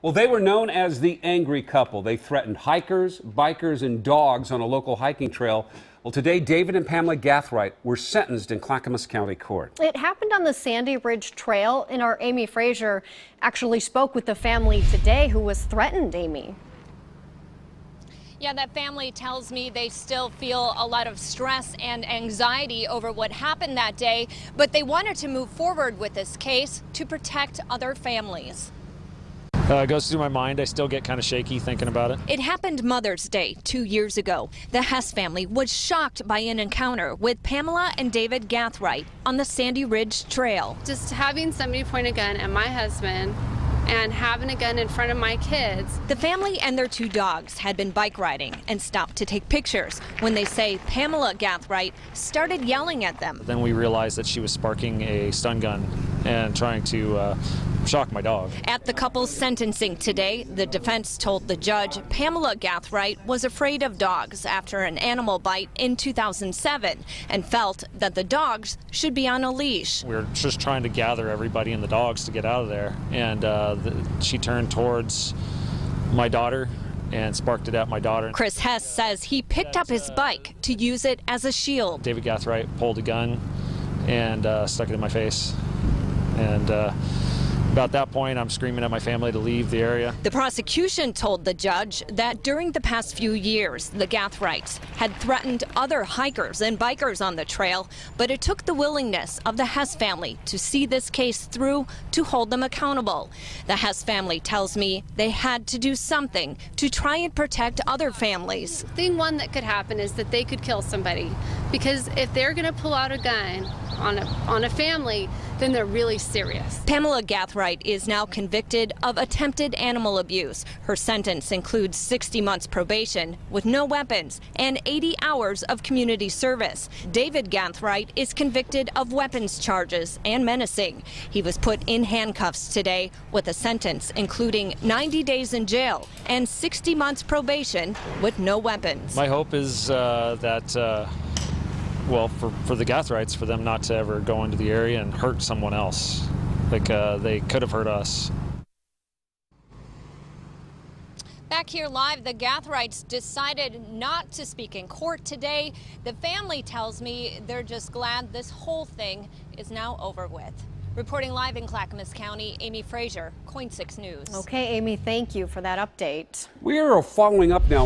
Well, they were known as the Angry Couple. They threatened hikers, bikers, and dogs on a local hiking trail. Well, today, David and Pamela Gathwright were sentenced in Clackamas County Court. It happened on the Sandy Ridge Trail, and our Amy Frazier actually spoke with the family today who was threatened, Amy. Yeah, that family tells me they still feel a lot of stress and anxiety over what happened that day, but they wanted to move forward with this case to protect other families. It goes through my mind. I still get kind of shaky thinking about it. It happened Mother's Day 2 years ago. The Hess family was shocked by an encounter with Pamela and David Gathwright on the Sandy Ridge Trail. Just having somebody point a gun at my husband and having a gun in front of my kids. The family and their 2 dogs had been bike riding and stopped to take pictures when they say Pamela Gathwright started yelling at them. Then we realized that she was sparking a stun gun and trying to shock my dog. At the couple's sentencing today, the defense told the judge Pamela Gathwright was afraid of dogs after an animal bite in 2007 and felt that the dogs should be on a leash. We were just trying to gather everybody and the dogs to get out of there, and she turned towards my daughter and sparked it at my daughter. Chris Hess says he picked up his bike to use it as a shield. David Gathwright pulled a gun and stuck it in my face. And about that point, I'm screaming at my family to leave the area. The prosecution told the judge that during the past few years, the Gathwrights had threatened other hikers and bikers on the trail, but it took the willingness of the Hess family to see this case through to hold them accountable. The Hess family tells me they had to do something to try and protect other families. Thing one that could happen is that they could kill somebody, because if they're going to pull out a gun on a family, then they're really serious. Pamela Gathwright is now convicted of attempted animal abuse. Her sentence includes 60 months probation with no weapons and 80 hours of community service. David Gathwright is convicted of weapons charges and menacing. He was put in handcuffs today with a sentence including 90 days in jail and 60 months probation with no weapons. My hope is that well, for the Gathwrights, for them not to ever go into the area and hurt someone else. Like they could have hurt us. Back here live, the Gathwrights decided not to speak in court today. The family tells me they're just glad this whole thing is now over with. Reporting live in Clackamas County, Amy Frazier, KOIN 6 News. Okay, Amy, thank you for that update. We are following up now